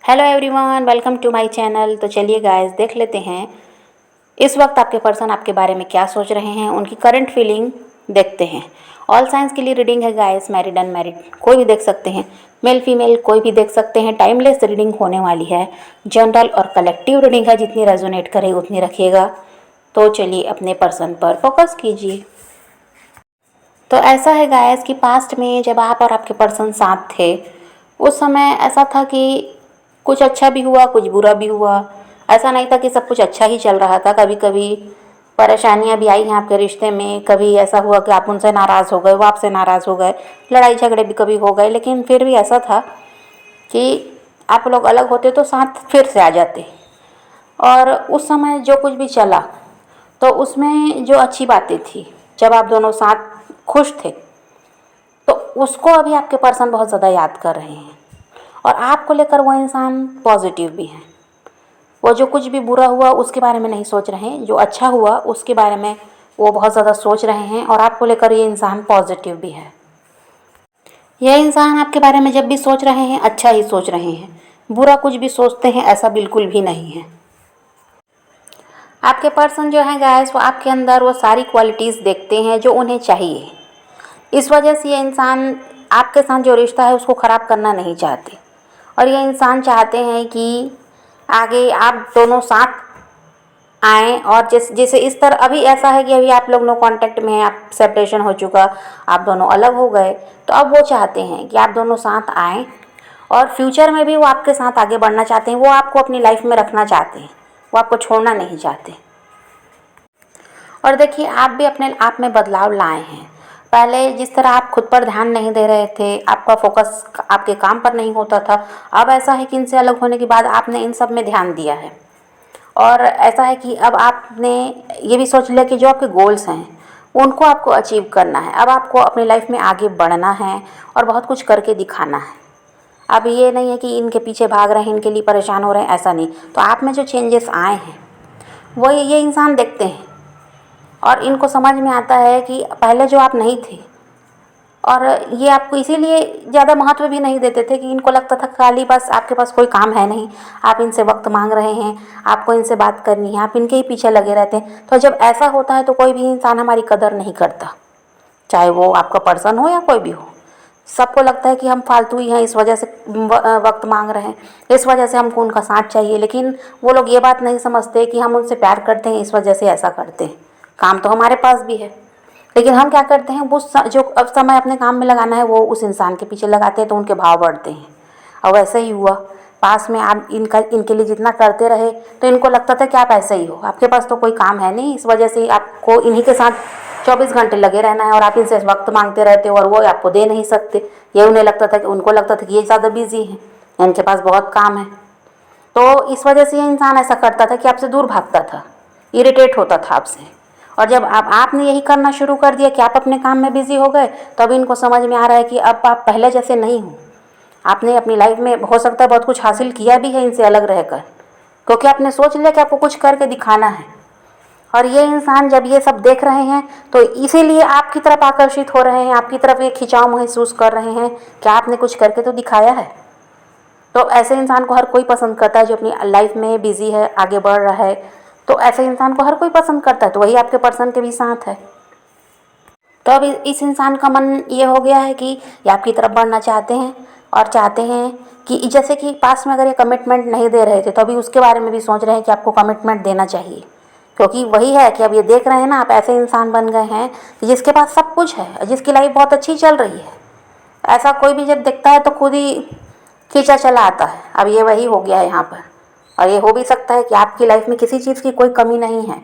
Hello everyone, welcome to my channel. तो चलिए guys, देख लेते हैं इस वक्त आपके पर्सन आपके बारे में क्या सोच रहे हैं, उनकी करंट फीलिंग देखते हैं। ऑल साइंस के लिए रीडिंग है गाइस, मैरिड अनमैरिड कोई भी देख सकते हैं, मेल फीमेल कोई भी देख सकते हैं। टाइमलेस रीडिंग होने वाली है, जनरल और कलेक्टिव रीडिंग है, जितनी रेजोनेट करे उतनी रखिएगा। तो चलिए अपने पर्सन पर फोकस कीजिए। तो ऐसा है गाइस कि पास्ट में जब आप और आपके पर्सन साथ थे, उस समय ऐसा था कि कुछ अच्छा भी हुआ, कुछ बुरा भी हुआ। ऐसा नहीं था कि सब कुछ अच्छा ही चल रहा था। कभी कभी परेशानियां भी आई हैं आपके रिश्ते में। कभी ऐसा हुआ कि आप उनसे नाराज़ हो गए, वो आपसे नाराज़ हो गए, लड़ाई झगड़े भी कभी हो गए। लेकिन फिर भी ऐसा था कि आप लोग अलग होते तो साथ फिर से आ जाते। और उस समय जो कुछ भी चला, तो उसमें जो अच्छी बातें थी, जब आप दोनों साथ खुश थे, तो उसको अभी आपके पर्सन बहुत ज़्यादा याद कर रहे हैं। और आपको लेकर वो इंसान पॉजिटिव भी है। वो जो कुछ भी बुरा हुआ उसके बारे में नहीं सोच रहे हैं, जो अच्छा हुआ उसके बारे में वो बहुत ज़्यादा सोच रहे हैं। और आपको लेकर ये इंसान पॉजिटिव भी है। यह इंसान आपके बारे में जब भी सोच रहे हैं, अच्छा ही सोच रहे हैं। बुरा कुछ भी सोचते हैं ऐसा बिल्कुल भी नहीं है। आपके पर्सन जो है गाइस, वो आपके अंदर वो सारी क्वालिटीज़ देखते हैं जो उन्हें चाहिए। इस वजह से ये इंसान आपके साथ जो रिश्ता है उसको ख़राब करना नहीं चाहते। और ये इंसान चाहते हैं कि आगे आप दोनों साथ आएँ। और जैसे इस तरह अभी ऐसा है कि अभी आप लोग नो कांटेक्ट में हैं, आप सेपरेशन हो चुका, आप दोनों अलग हो गए। तो अब वो चाहते हैं कि आप दोनों साथ आएँ, और फ्यूचर में भी वो आपके साथ आगे बढ़ना चाहते हैं। वो आपको अपनी लाइफ में रखना चाहते हैं, वो आपको छोड़ना नहीं चाहते। और देखिए, आप भी अपने आप में बदलाव लाए हैं। पहले जिस तरह आप खुद पर ध्यान नहीं दे रहे थे, आपका फोकस आपके काम पर नहीं होता था, अब ऐसा है कि इनसे अलग होने के बाद आपने इन सब में ध्यान दिया है। और ऐसा है कि अब आपने ये भी सोच लिया कि जो आपके गोल्स हैं उनको आपको अचीव करना है। अब आपको अपनी लाइफ में आगे बढ़ना है और बहुत कुछ करके दिखाना है। अब ये नहीं है कि इनके पीछे भाग रहे हैं, इनके लिए परेशान हो रहे हैं, ऐसा नहीं। तो आप में जो चेंजेस आए हैं वो ये इंसान देखते हैं। और इनको समझ में आता है कि पहले जो आप नहीं थे, और ये आपको इसीलिए ज़्यादा महत्व भी नहीं देते थे कि इनको लगता था खाली बस आपके पास कोई काम है नहीं, आप इनसे वक्त मांग रहे हैं, आपको इनसे बात करनी है, आप इनके ही पीछे लगे रहते हैं। तो जब ऐसा होता है तो कोई भी इंसान हमारी कदर नहीं करता, चाहे वो आपका पर्सन हो या कोई भी हो। सबको लगता है कि हम फालतू ही हैं, इस वजह से वक्त मांग रहे हैं, इस वजह से हमको उनका साथ चाहिए। लेकिन वो लोग ये बात नहीं समझते कि हम उनसे प्यार करते हैं, इस वजह से ऐसा करते हैं। काम तो हमारे पास भी है, लेकिन हम क्या करते हैं, वो जो अब समय अपने काम में लगाना है वो उस इंसान के पीछे लगाते हैं, तो उनके भाव बढ़ते हैं। और वैसे ही हुआ, पास में आप इनके लिए जितना करते रहे तो इनको लगता था कि आप ऐसे ही हो, आपके पास तो कोई काम है नहीं, इस वजह से आपको इन्हीं के साथ 24 घंटे लगे रहना है। और आप इनसे वक्त मांगते रहते हो और वो आपको दे नहीं सकते। ये उन्हें लगता था कि उनको लगता था कि ये ज़्यादा बिजी हैं, इनके पास बहुत काम है। तो इस वजह से ये इंसान ऐसा करता था कि आपसे दूर भागता था, इरिटेट होता था आपसे। और जब आपने यही करना शुरू कर दिया कि आप अपने काम में बिजी हो गए, तब इनको समझ में आ रहा है कि अब आप पहले जैसे नहीं हो। आपने अपनी लाइफ में हो सकता है बहुत कुछ हासिल किया भी है इनसे अलग रहकर, क्योंकि आपने सोच लिया कि आपको कुछ करके दिखाना है। और ये इंसान जब ये सब देख रहे हैं तो इसीलिए आपकी तरफ आकर्षित हो रहे हैं, आपकी तरफ ये खिंचाव महसूस कर रहे हैं कि आपने कुछ करके तो दिखाया है। तो ऐसे इंसान को हर कोई पसंद करता है जो अपनी लाइफ में बिजी है, आगे बढ़ रहा है। तो ऐसे इंसान को हर कोई पसंद करता है, तो वही आपके पर्सन के भी साथ है। तो अब इस इंसान का मन ये हो गया है कि ये आपकी तरफ बढ़ना चाहते हैं, और चाहते हैं कि जैसे कि पास में अगर ये कमिटमेंट नहीं दे रहे थे तो अभी उसके बारे में भी सोच रहे हैं कि आपको कमिटमेंट देना चाहिए। क्योंकि वही है कि अब ये देख रहे हैं ना, आप ऐसे इंसान बन गए हैं कि जिसके पास सब कुछ है, जिसकी लाइफ बहुत अच्छी चल रही है। ऐसा कोई भी जब दिखता है तो खुद ही खींचा चला आता है। अब ये वही हो गया है यहाँ पर। और ये हो भी सकता है कि आपकी लाइफ में किसी चीज़ की कोई कमी नहीं है,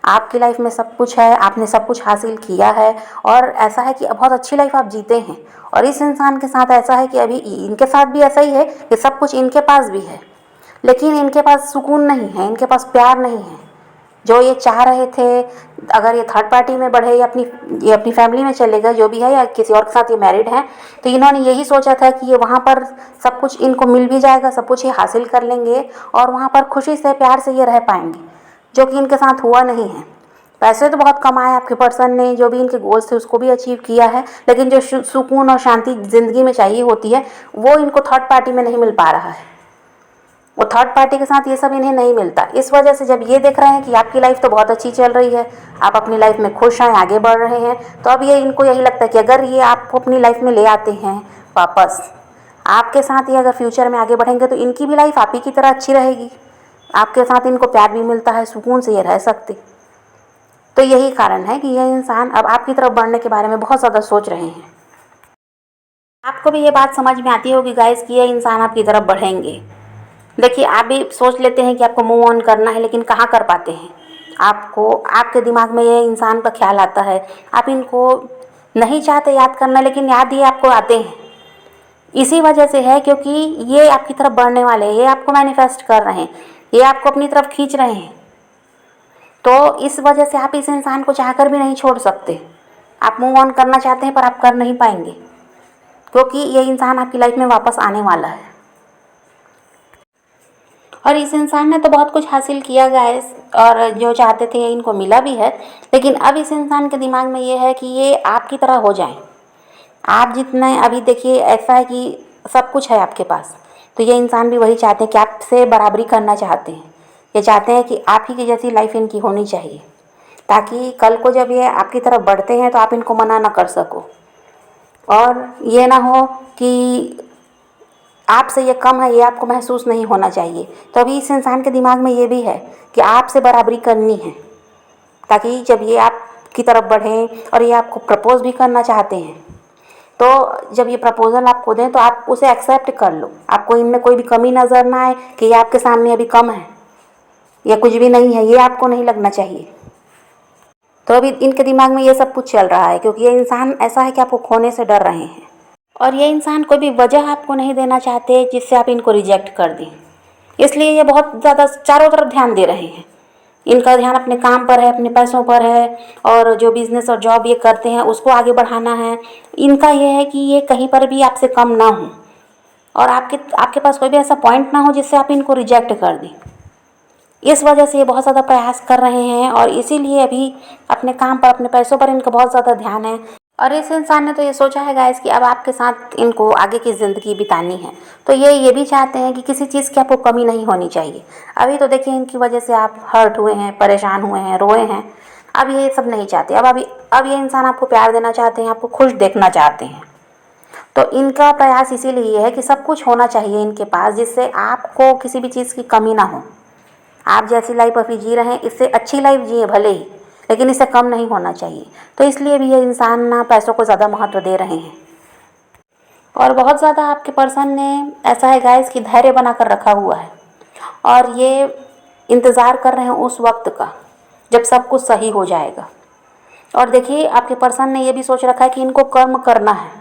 आपकी लाइफ में सब कुछ है, आपने सब कुछ हासिल किया है। और ऐसा है कि बहुत अच्छी लाइफ आप जीते हैं। और इस इंसान के साथ ऐसा है कि अभी इनके साथ भी ऐसा ही है कि सब कुछ इनके पास भी है, लेकिन इनके पास सुकून नहीं है, इनके पास प्यार नहीं है जो ये चाह रहे थे। अगर ये थर्ड पार्टी में बढ़े या ये अपनी फैमिली में चले गए, जो भी है, या किसी और के साथ ये मैरिड हैं, तो इन्होंने यही सोचा था कि ये वहाँ पर सब कुछ इनको मिल भी जाएगा, सब कुछ ये हासिल कर लेंगे और वहाँ पर खुशी से प्यार से ये रह पाएंगे, जो कि इनके साथ हुआ नहीं है। पैसे तो बहुत कमाए आपके पर्सन ने, जो भी इनके गोल्स थे उसको भी अचीव किया है, लेकिन जो सुकून और शांति ज़िंदगी में चाहिए होती है वो इनको थर्ड पार्टी में नहीं मिल पा रहा है। वो थर्ड पार्टी के साथ ये सब इन्हें नहीं मिलता। इस वजह से जब ये देख रहे हैं कि आपकी लाइफ तो बहुत अच्छी चल रही है, आप अपनी लाइफ में खुश हैं, आगे बढ़ रहे हैं, तो अब ये इनको यही लगता है कि अगर ये आपको अपनी लाइफ में ले आते हैं वापस, आपके साथ ये अगर फ्यूचर में आगे बढ़ेंगे तो इनकी भी लाइफ आप ही की तरह अच्छी रहेगी, आपके साथ इनको प्यार भी मिलता है, सुकून से ये रह सकते। तो यही कारण है कि ये इंसान अब आपकी तरफ बढ़ने के बारे में बहुत ज़्यादा सोच रहे हैं। आपको भी ये बात समझ में आती होगी गाइस कि ये इंसान आपकी तरफ बढ़ेंगे। देखिए, आप भी सोच लेते हैं कि आपको मूव ऑन करना है, लेकिन कहाँ कर पाते हैं। आपको आपके दिमाग में ये इंसान का ख्याल आता है, आप इनको नहीं चाहते याद करना, लेकिन याद ये आपको आते हैं। इसी वजह से है क्योंकि ये आपकी तरफ बढ़ने वाले हैं, ये आपको मैनिफेस्ट कर रहे हैं, ये आपको अपनी तरफ खींच रहे हैं। तो इस वजह से आप इस इंसान को चाहकर भी नहीं छोड़ सकते। आप मूव ऑन करना चाहते हैं पर आप कर नहीं पाएंगे, क्योंकि ये इंसान आपकी लाइफ में वापस आने वाला है। और इस इंसान ने तो बहुत कुछ हासिल किया गाइस, और जो चाहते थे इनको मिला भी है, लेकिन अब इस इंसान के दिमाग में ये है कि ये आपकी तरह हो जाएं। आप जितने अभी देखिए, ऐसा है कि सब कुछ है आपके पास, तो ये इंसान भी वही चाहते हैं कि आपसे बराबरी करना चाहते हैं। ये चाहते हैं कि आप ही की जैसी लाइफ इनकी होनी चाहिए, ताकि कल को जब ये आपकी तरफ बढ़ते हैं तो आप इनको मना ना कर सको, और ये ना हो कि आपसे ये कम है, ये आपको महसूस नहीं होना चाहिए। तो अभी इस इंसान के दिमाग में ये भी है कि आपसे बराबरी करनी है, ताकि जब ये आपकी तरफ बढ़ें और ये आपको प्रपोज भी करना चाहते हैं, तो जब ये प्रपोजल आपको दें तो आप उसे एक्सेप्ट कर लो। आपको इनमें कोई भी कमी नज़र ना आए कि ये आपके सामने अभी कम है या कुछ भी नहीं है, ये आपको नहीं लगना चाहिए। तो अभी इनके दिमाग में ये सब कुछ चल रहा है, क्योंकि ये इंसान ऐसा है कि आपको खोने से डर रहे हैं, और ये इंसान कोई भी वजह आपको नहीं देना चाहते जिससे आप इनको रिजेक्ट कर दें। इसलिए ये बहुत ज़्यादा चारों तरफ ध्यान दे रहे हैं। इनका ध्यान अपने काम पर है, अपने पैसों पर है, और जो बिज़नेस और जॉब ये करते हैं उसको आगे बढ़ाना है। इनका ये है कि ये कहीं पर भी आपसे कम ना हो, और आपके पास कोई भी ऐसा पॉइंट ना हो जिससे आप इनको रिजेक्ट कर दें। इस वजह से ये बहुत ज़्यादा प्रयास कर रहे हैं, और इसीलिए अभी अपने काम पर, अपने पैसों पर इनका बहुत ज़्यादा ध्यान है। और इस इंसान ने तो ये सोचा है गाइस कि अब आपके साथ इनको आगे की ज़िंदगी बितानी है, तो ये भी चाहते हैं कि किसी चीज़ की आपको कमी नहीं होनी चाहिए। अभी तो देखिए, इनकी वजह से आप हर्ट हुए हैं, परेशान हुए हैं, रोए हैं। अब ये सब नहीं चाहते। अब ये इंसान आपको प्यार देना चाहते हैं, आपको खुश देखना चाहते हैं। तो इनका प्रयास इसीलिए है कि सब कुछ होना चाहिए इनके पास, जिससे आपको किसी भी चीज़ की कमी ना हो। आप जैसी लाइफ अभी जी रहे हैं, इससे अच्छी लाइफ जिए भले ही, लेकिन इससे कम नहीं होना चाहिए। तो इसलिए भी ये इंसान ना पैसों को ज़्यादा महत्व दे रहे हैं, और बहुत ज़्यादा आपके पर्सन ने ऐसा है गाइस कि धैर्य बना कर रखा हुआ है, और ये इंतज़ार कर रहे हैं उस वक्त का जब सब कुछ सही हो जाएगा। और देखिए, आपके पर्सन ने ये भी सोच रखा है कि इनको कर्म करना है,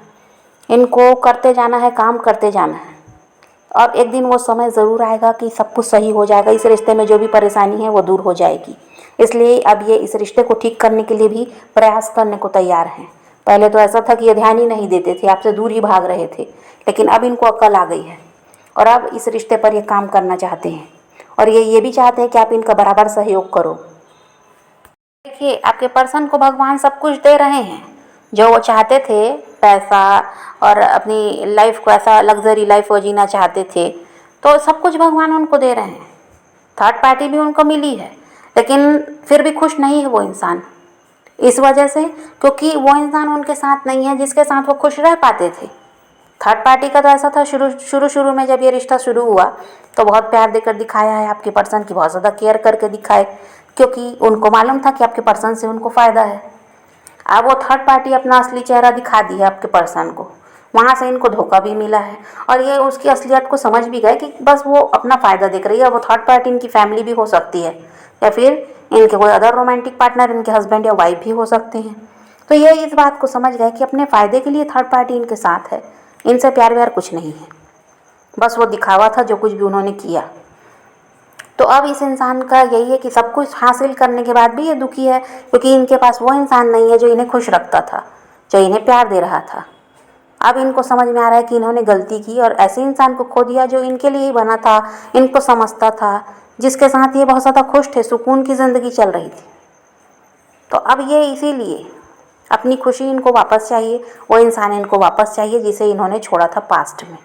इनको करते जाना है, काम करते जाना है, और एक दिन वो समय ज़रूर आएगा कि सब कुछ सही हो जाएगा। इस रिश्ते में जो भी परेशानी है वो दूर हो जाएगी। इसलिए अब ये इस रिश्ते को ठीक करने के लिए भी प्रयास करने को तैयार हैं। पहले तो ऐसा था कि ये ध्यान ही नहीं देते थे, आपसे दूर ही भाग रहे थे, लेकिन अब इनको अक्ल आ गई है, और अब इस रिश्ते पर ये काम करना चाहते हैं, और ये भी चाहते हैं कि आप इनका बराबर सहयोग करो। देखिए, आपके पर्सन को भगवान सब कुछ दे रहे हैं जो वो चाहते थे, पैसा और अपनी लाइफ को ऐसा लग्जरी लाइफ वो जीना चाहते थे, तो सब कुछ भगवान उनको दे रहे हैं। थर्ड पार्टी भी उनको मिली है, लेकिन फिर भी खुश नहीं है वो इंसान। इस वजह से, क्योंकि वो इंसान उनके साथ नहीं है जिसके साथ वो खुश रह पाते थे। थर्ड पार्टी का तो ऐसा था, शुरू में जब ये रिश्ता शुरू हुआ तो बहुत प्यार देकर दिखाया है आपके पर्सन की, बहुत ज़्यादा केयर करके दिखाए, क्योंकि उनको मालूम था कि आपके पर्सन से उनको फ़ायदा है। अब वो थर्ड पार्टी अपना असली चेहरा दिखा दी है आपके पर्सन को, वहाँ से इनको धोखा भी मिला है, और ये उसकी असलियत को समझ भी गए कि बस वो अपना फ़ायदा देख रही है। वो थर्ड पार्टी इनकी फैमिली भी हो सकती है, या फिर इनके कोई अदर रोमांटिक पार्टनर, इनके हस्बैंड या वाइफ भी हो सकते हैं। तो ये इस बात को समझ गए कि अपने फ़ायदे के लिए थर्ड पार्टी इनके साथ है, इनसे प्यार व्यार कुछ नहीं है, बस वो दिखावा था जो कुछ भी उन्होंने किया। तो अब इस इंसान का यही है कि सब कुछ हासिल करने के बाद भी ये दुखी है, क्योंकि इनके पास वो इंसान नहीं है जो इन्हें खुश रखता था, जो इन्हें प्यार दे रहा था। अब इनको समझ में आ रहा है कि इन्होंने गलती की और ऐसे इंसान को खो दिया जो इनके लिए ही बना था, इनको समझता था, जिसके साथ ये बहुत ज़्यादा खुश थे, सुकून की ज़िंदगी चल रही थी। तो अब ये इसीलिए अपनी खुशी इनको वापस चाहिए, वो इंसान इनको वापस चाहिए जिसे इन्होंने छोड़ा था पास्ट में।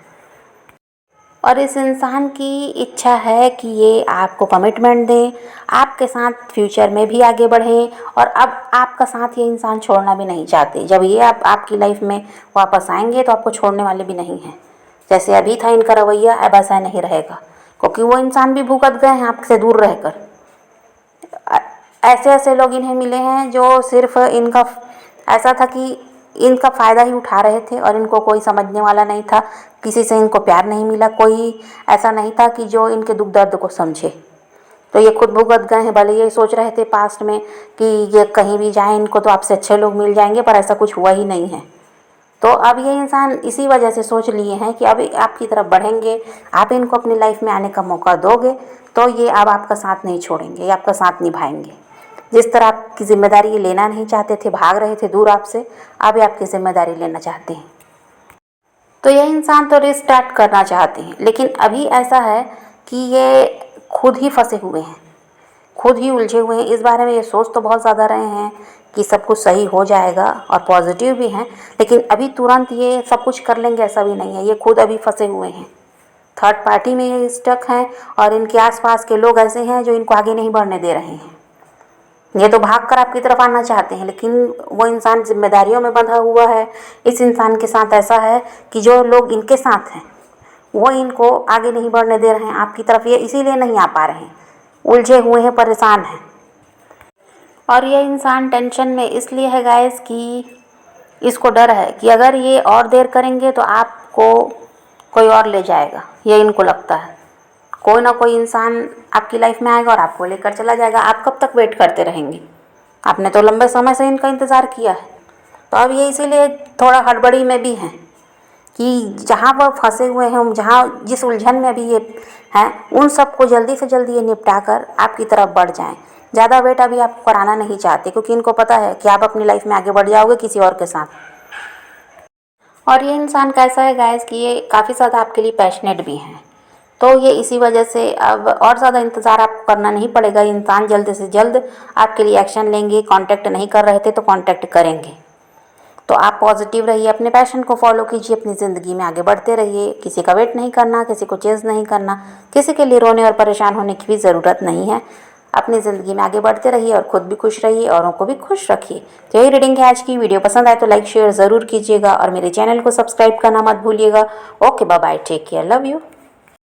और इस इंसान की इच्छा है कि ये आपको कमिटमेंट दे, आपके साथ फ्यूचर में भी आगे बढ़े, और अब आपका साथ ये इंसान छोड़ना भी नहीं चाहते। जब ये आपकी लाइफ में वापस आएंगे तो आपको छोड़ने वाले भी नहीं हैं। जैसे अभी था इनका रवैया, अब ऐसा नहीं रहेगा, क्योंकि वो इंसान भी भुगत गए हैं आपसे दूर रहकर। ऐसे ऐसे लोग इन्हें मिले हैं जो सिर्फ इनका ऐसा था कि इनका फ़ायदा ही उठा रहे थे और इनको कोई समझने वाला नहीं था। किसी से इनको प्यार नहीं मिला, कोई ऐसा नहीं था कि जो इनके दुख दर्द को समझे। तो ये खुद भुगत गए हैं। भले ये सोच रहे थे पास्ट में कि ये कहीं भी जाएं इनको तो आपसे अच्छे लोग मिल जाएंगे, पर ऐसा कुछ हुआ ही नहीं है। तो अब ये इंसान इसी वजह से सोच लिए हैं कि अब आपकी तरफ बढ़ेंगे, आप इनको अपनी लाइफ में आने का मौका दोगे तो ये अब आपका साथ नहीं छोड़ेंगे, ये आपका साथ निभाएंगे। जिस तरह आपकी जिम्मेदारी ये लेना नहीं चाहते थे, भाग रहे थे दूर आपसे, अब ये आपकी जिम्मेदारी लेना चाहते हैं। तो यह इंसान तो रिस्टार्ट करना चाहते हैं, लेकिन अभी ऐसा है कि ये खुद ही फंसे हुए हैं, खुद ही उलझे हुए हैं। इस बारे में ये सोच तो बहुत ज़्यादा रहे हैं कि सब कुछ सही हो जाएगा और पॉजिटिव भी हैं, लेकिन अभी तुरंत ये सब कुछ कर लेंगे ऐसा भी नहीं है। ये खुद अभी फंसे हुए हैं, थर्ड पार्टी में ये स्टक हैं, और इनके आसपास के लोग ऐसे हैं जो इनको आगे नहीं बढ़ने दे रहे हैं। ये तो भाग कर आपकी तरफ आना चाहते हैं, लेकिन वो इंसान जिम्मेदारियों में बंधा हुआ है। इस इंसान के साथ ऐसा है कि जो लोग इनके साथ हैं वो इनको आगे नहीं बढ़ने दे रहे हैं आपकी तरफ। ये इसीलिए नहीं आ पा रहे हैं, उलझे हुए हैं, परेशान हैं। और ये इंसान टेंशन में इसलिए है गाइस कि इसको डर है कि अगर ये और देर करेंगे तो आपको कोई और ले जाएगा। ये इनको लगता है कोई ना कोई इंसान आपकी लाइफ में आएगा और आपको लेकर चला जाएगा। आप कब तक वेट करते रहेंगे? आपने तो लंबे समय से इनका इंतज़ार किया है। तो अब ये इसीलिए थोड़ा हड़बड़ी में भी हैं कि जहाँ वो फंसे हुए हैं, जहाँ जिस उलझन में अभी ये हैं, उन सबको जल्दी से जल्दी ये निपटा कर आपकी तरफ बढ़ जाएं। ज़्यादा वेट अभी आप कराना नहीं चाहते, क्योंकि इनको पता है कि आप अपनी लाइफ में आगे बढ़ जाओगे किसी और के साथ। और ये इंसान कैसा है गाइस कि ये काफ़ी ज़्यादा आपके लिए पैशनेट भी हैं। तो ये इसी वजह से अब और ज़्यादा इंतज़ार आपको करना नहीं पड़ेगा। इंसान जल्द से जल्द आपके लिए एक्शन लेंगे। कांटेक्ट नहीं कर रहे थे तो कांटेक्ट करेंगे। तो आप पॉजिटिव रहिए, अपने पैशन को फॉलो कीजिए, अपनी ज़िंदगी में आगे बढ़ते रहिए। किसी का वेट नहीं करना, किसी को चेज़ नहीं करना, किसी के लिए रोने और परेशान होने की भी ज़रूरत नहीं है। अपनी ज़िंदगी में आगे बढ़ते रहिए और खुद भी खुश रहिए, औरों को भी खुश रखिए। तो यही रीडिंग है आज की। वीडियो पसंद आए तो लाइक शेयर ज़रूर कीजिएगा और मेरे चैनल को सब्सक्राइब करना मत भूलिएगा। Okay, bye bye, take care, love you.